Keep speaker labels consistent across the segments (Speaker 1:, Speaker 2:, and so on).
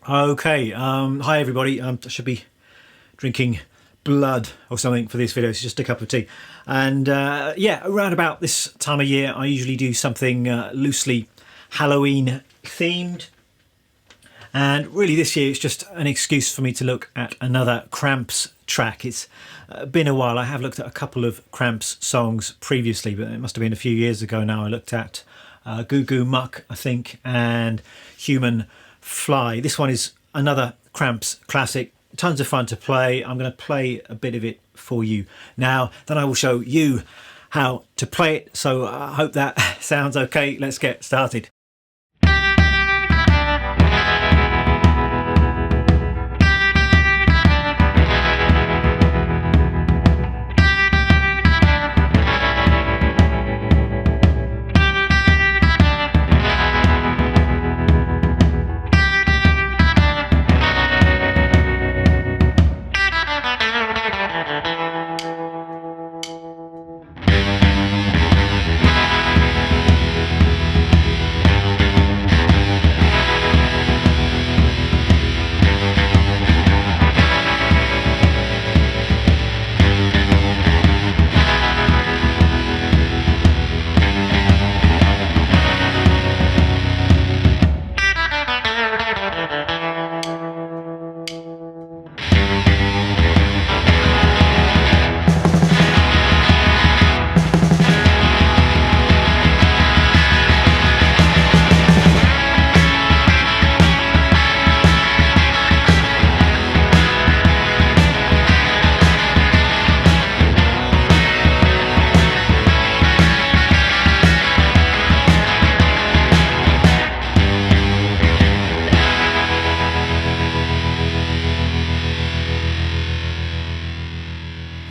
Speaker 1: Okay, hi everybody. I should be drinking blood or something for this video. It's just a cup of tea. And yeah, around about this time of year, I usually do something loosely Halloween themed. And really this year, it's just an excuse for me to look at another Cramps track. It's been a while. I have looked at a couple of Cramps songs previously, but it must have been a few years ago now. I looked at Goo Goo Muck, I think, and Human Fly. This one is another Cramps classic. Tons of fun to play. I'm going to play a bit of it for you now. Then I will show you how to play it. So I hope that sounds okay. Let's get started.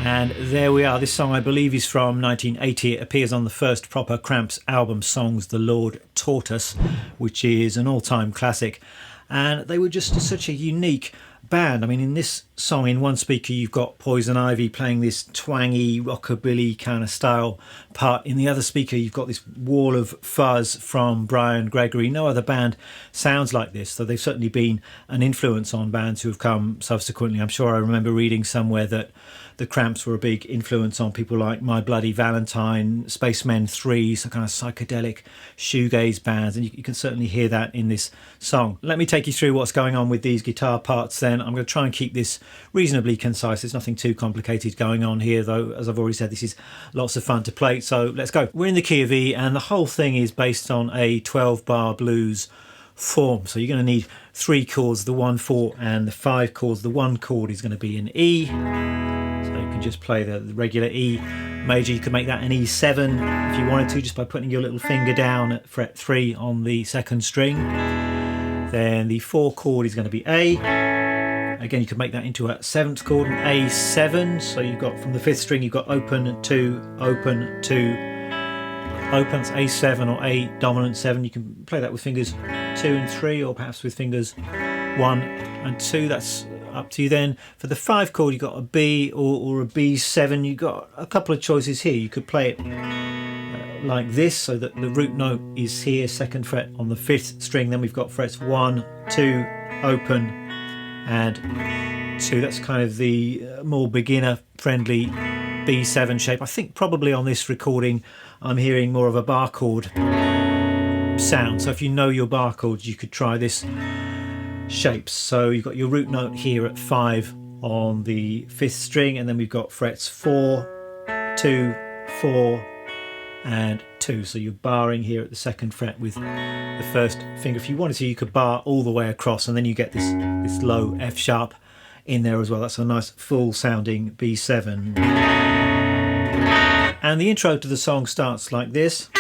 Speaker 1: And there we are. This song, I believe, is from 1980. It appears on the first proper Cramps album, Songs the Lord Taught Us, which is an all-time classic. And they were just such a unique band. I mean, in this song, in one speaker, you've got Poison Ivy playing this twangy rockabilly kind of style part. In the other speaker, you've got this wall of fuzz from Brian Gregory. No other band sounds like this, so they've certainly been an influence on bands who have come subsequently. I'm sure I remember reading somewhere that the Cramps were a big influence on people like My Bloody Valentine, Spacemen 3, some kind of psychedelic shoegaze bands, and you can certainly hear that in this song. Let me take you through what's going on with these guitar parts then. I'm going to try and keep this reasonably concise. There's nothing too complicated going on here, though. As I've already said, this is lots of fun to play, so let's go. We're in the key of E, and the whole thing is based on a 12-bar blues form. So you're going to need 3 chords, the 1, 4, and the 5 chords. The 1 chord is going to be an E. So you can just play the regular E major. You could make that an E7 if you wanted to, just by putting your little finger down at fret 3 on the 2nd string. Then the 4 chord is going to be A. Again, you could make that into a 7th chord, an A7. So you've got from the 5th string, you've got open 2, open 2, open, it's A7 or A dominant 7. You can play that with fingers 2 and 3, or perhaps with fingers 1 and 2. That's up to you. Then for the 5 chord, you've got a B or a B7. You've got a couple of choices here. You could play it like this, so that the root note is here, 2nd fret on the 5th string. Then we've got frets 1, 2, open, and 2. That's kind of the more beginner friendly B7 shape. I think probably on this recording I'm hearing more of a bar chord sound, so if you know your bar chords, you could try this shape. So you've got your root note here at 5 on the 5th string, and then we've got frets 4, 2, 4 and 2. So you're barring here at the 2nd fret with the 1st finger. If you wanted to, you could bar all the way across, and then you get this low F sharp in there as well. That's a nice full sounding B7. And the intro to the song starts like this.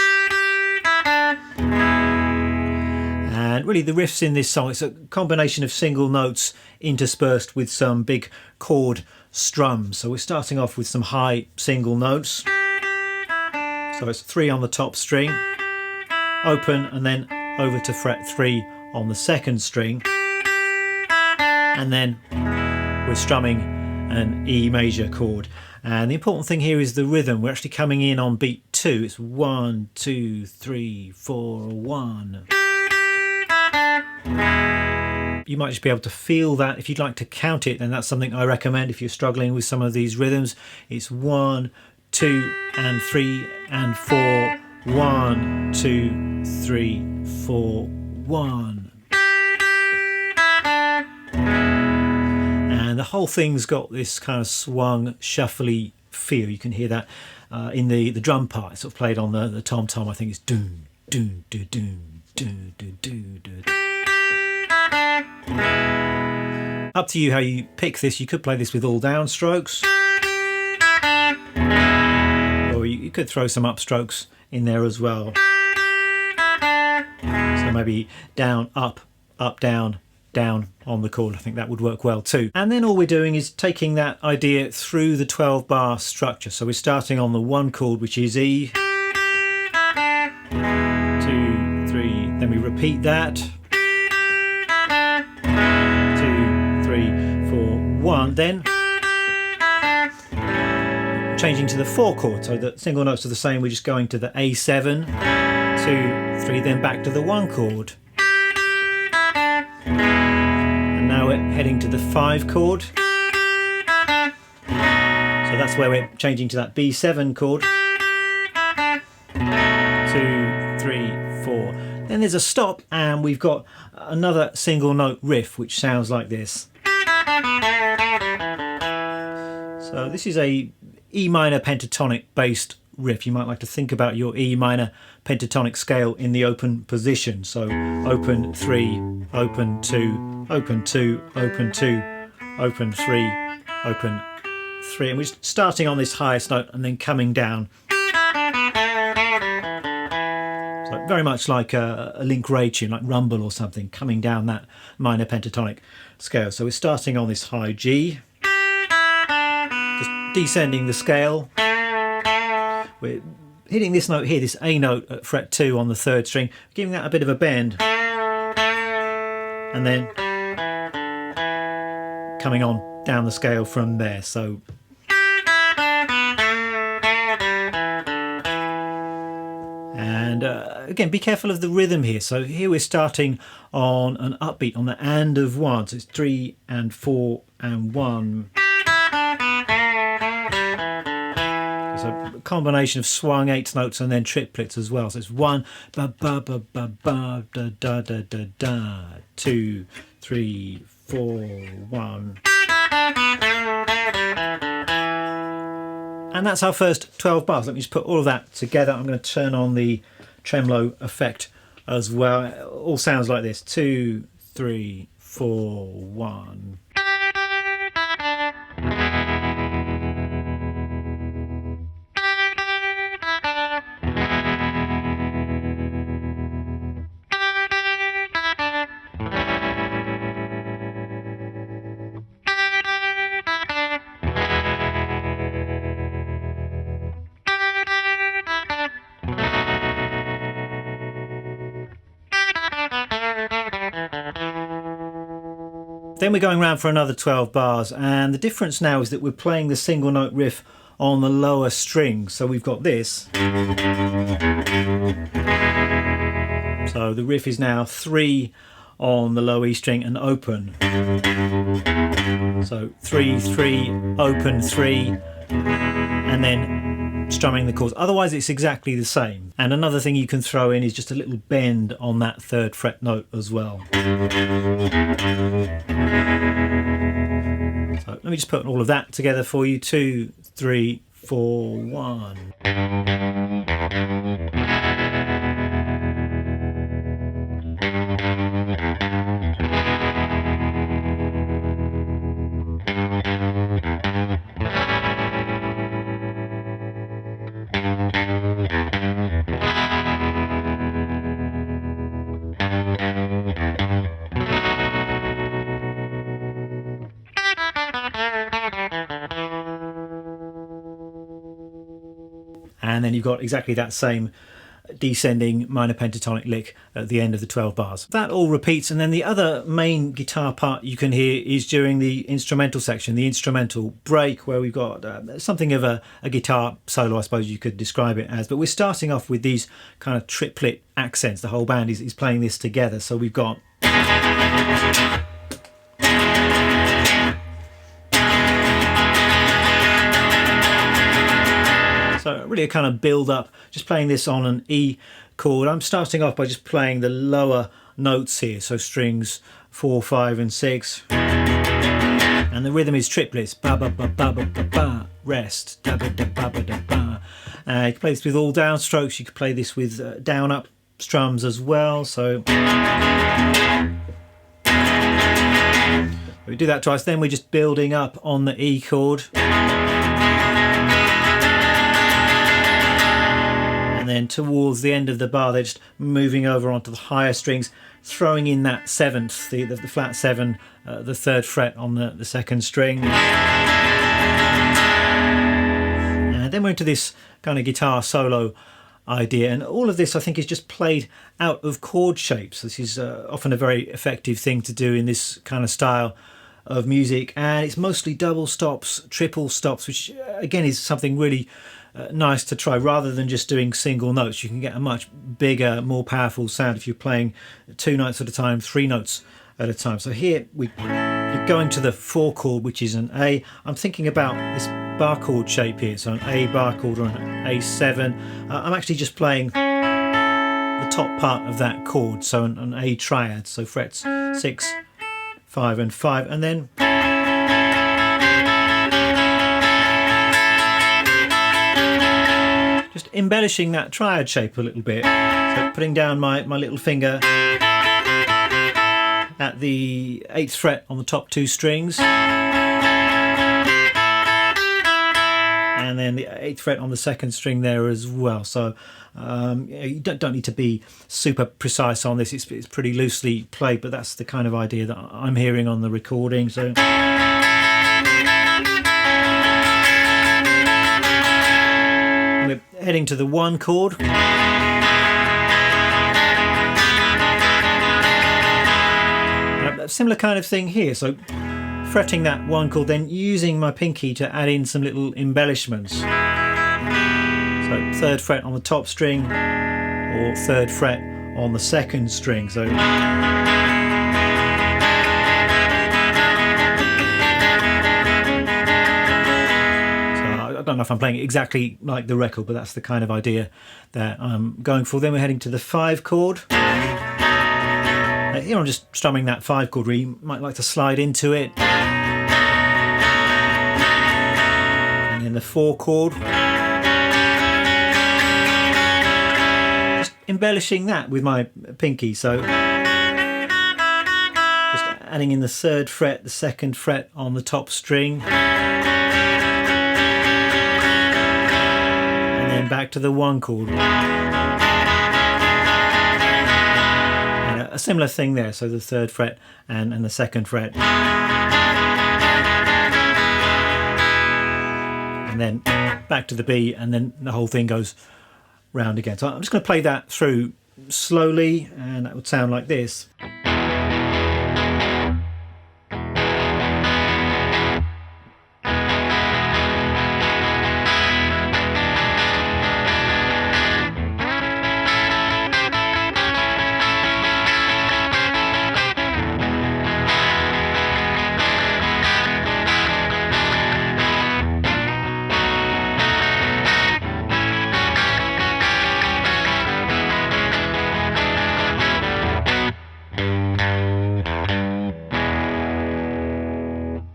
Speaker 1: And really the riffs in this song, it's a combination of single notes interspersed with some big chord strums. So we're starting off with some high single notes. So it's 3 on the top string, open, and then over to fret 3 on the 2nd string. And then we're strumming an E major chord. And the important thing here is the rhythm. We're actually coming in on beat 2. It's 1, 2, 3, 4, 1. you might just be able to feel that. If you'd like to count it, then that's something I recommend if you're struggling with some of these rhythms. It's 1, 2 and 3 and 4. 1, 2, 3, 4, 1. And the whole thing's got this kind of swung, shuffly feel. You can hear that in the drum part. It's sort of played on the tom-tom. I think it's doon, doon, doon, doon, doon, doon, doon, doon. Up to you how you pick this. You could play this with all down strokes, or you could throw some up strokes in there as well. So maybe down, up, down, down on the chord. I think that would work well too. And then all we're doing is taking that idea through the 12 bar structure. So we're starting on the 1 chord, which is E, 2, 3, then we repeat that, 2, 3, 4, 1, then changing to the 4 chord. So the single notes are the same, we're just going to the A7, 2, 3, then back to the 1 chord. And now we're heading to the 5 chord. So that's where we're changing to that B7 chord. 2, 3, 4. Then there's a stop and we've got another single note riff which sounds like this. So this is a E minor pentatonic based riff. You might like to think about your E minor pentatonic scale in the open position. So open 3, open 2, open 2, open 2, open 3, open 3. And we're starting on this highest note and then coming down. So very much like a Link Ray tune, like Rumble or something, coming down that minor pentatonic scale. So we're starting on this high G, just descending the scale. We're hitting this note here, this A note at fret 2 on the 3rd string, giving that a bit of a bend, and then coming on down the scale from there. So and again, be careful of the rhythm here. So here we're starting on an upbeat on the and of 1, so it's 3 and 4 and 1. So a combination of swung 8th notes and then triplets as well. So it's 1, ba ba ba ba ba da da da da da, 2, 3, 4, 1. And that's our first 12 bars. Let me just put all of that together. I'm going to turn on the tremolo effect as well. It all sounds like this: 2, 3, 4, 1. Then we're going round for another 12 bars, and the difference now is that we're playing the single note riff on the lower string. So we've got this. So the riff is now 3 on the low E string and open. So 3, 3, open 3, and then strumming the chords. Otherwise it's exactly the same. And another thing you can throw in is just a little bend on that 3rd fret note as well. So let me just put all of that together for you. 2, 3, 4, 1. And then you've got exactly that same descending minor pentatonic lick at the end of the 12 bars. That all repeats, and then the other main guitar part you can hear is during the instrumental section, the instrumental break, where we've got something of a guitar solo, I suppose you could describe it as. But we're starting off with these kind of triplet accents. The whole band is playing this together. So we've got really a kind of build up, just playing this on an E chord. I'm starting off by just playing the lower notes here, so strings 4, 5 and 6, and the rhythm is triplets, ba ba ba ba ba ba ba, rest, da ba da ba ba da ba. You can play this with all downstrokes, you could play this with down up strums as well, so we do that twice, then we're just building up on the E chord, and then towards the end of the bar they're just moving over onto the higher strings, throwing in that seventh, the flat 7, the 3rd fret on the 2nd string. And then we're into this kind of guitar solo idea, and all of this I think is just played out of chord shapes. This is often a very effective thing to do in this kind of style of music, and it's mostly double stops, triple stops, which again is something really nice to try. Rather than just doing single notes, you can get a much bigger, more powerful sound if you're playing 2 notes at a time, 3 notes at a time. So here you're going to the 4 chord, which is an A. I'm thinking about this bar chord shape here, so an A bar chord or an A7. I'm actually just playing the top part of that chord, so an A triad, so frets 6, 5 and 5, and then just embellishing that triad shape a little bit. So putting down my little finger at the 8th fret on the top 2 strings, and then the 8th fret on the 2nd string there as well. So you don't need to be super precise on this, it's pretty loosely played, but that's the kind of idea that I'm hearing on the recording. So we're heading to the 1 chord. A similar kind of thing here, so fretting that 1 chord, then using my pinky to add in some little embellishments. So 3rd fret on the top string, or 3rd fret on the 2nd string. So I don't know if I'm playing it exactly like the record, but that's the kind of idea that I'm going for. Then we're heading to the 5 chord. Here I'm just strumming that 5 chord, where you might like to slide into it. And then the 4 chord. Just embellishing that with my pinky, so just adding in the 3rd fret, the 2nd fret on the top string. And then back to the 1 chord. A similar thing there, so the 3rd fret and the 2nd fret, and then back to the B, and then the whole thing goes round again. So I'm just going to play that through slowly, and that would sound like this.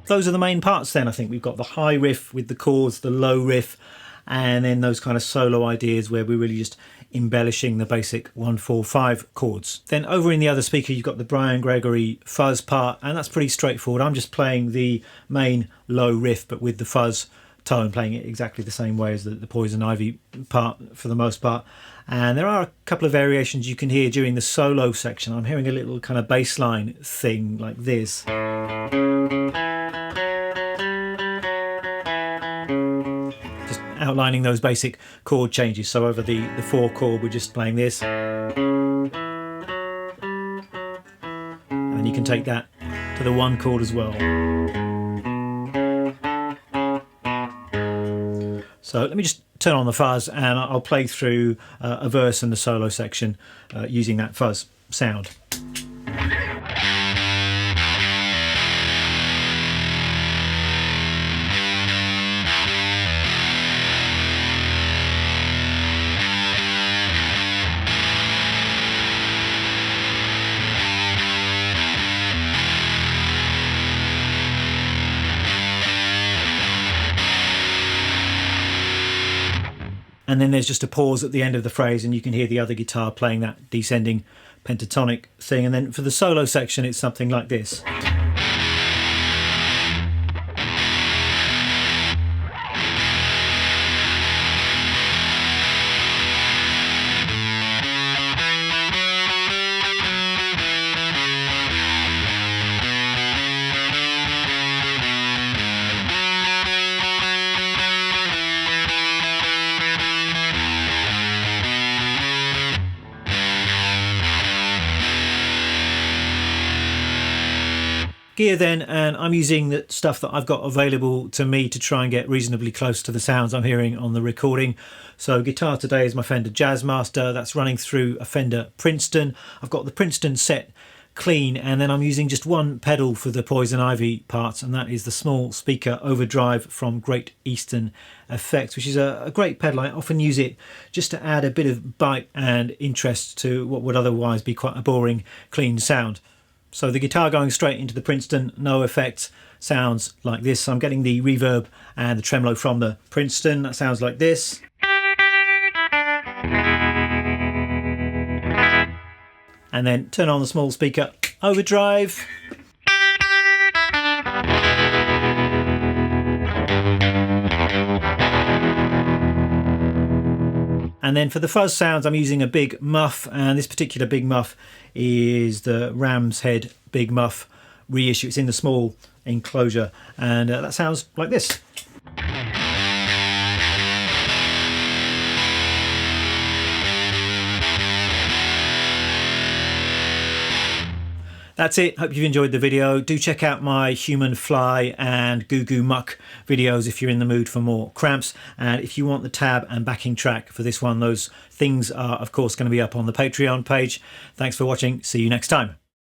Speaker 1: Those are the main parts then. I think we've got the high riff with the chords, the low riff, and then those kind of solo ideas where we're really just embellishing the basic 1, 4, 5 chords. Then over in the other speaker you've got the Brian Gregory fuzz part, and that's pretty straightforward. I'm just playing the main low riff but with the fuzz tone, playing it exactly the same way as the Poison Ivy part for the most part. And there are a couple of variations you can hear during the solo section. I'm hearing a little kind of bass line thing like this. Just outlining those basic chord changes. So over the 4 chord we're just playing this. And you can take that to the 1 chord as well. So let me just turn on the fuzz and I'll play through a verse and the solo section using that fuzz sound. and then there's just a pause at the end of the phrase and you can hear the other guitar playing that descending pentatonic thing. And then for the solo section it's something like this. Gear then, and I'm using the stuff that I've got available to me to try and get reasonably close to the sounds I'm hearing on the recording. So guitar today is my Fender Jazzmaster, that's running through a Fender Princeton. I've got the Princeton set clean, and then I'm using just one pedal for the Poison Ivy parts, and that is the small speaker overdrive from Great Eastern Effects, which is a great pedal. I often use it just to add a bit of bite and interest to what would otherwise be quite a boring clean sound. So the guitar going straight into the Princeton, no effects, sounds like this. So I'm getting the reverb and the tremolo from the Princeton. That sounds like this. And then turn on the small speaker overdrive. And then for the fuzz sounds, I'm using a big muff, and this particular big muff is the Ram's Head Big Muff reissue. It's in the small enclosure, and that sounds like this. That's it. Hope you've enjoyed the video. Do check out my Human Fly and Goo Goo Muck videos if you're in the mood for more Cramps. And if you want the tab and backing track for this one, those things are of course going to be up on the Patreon page. Thanks for watching. See you next time.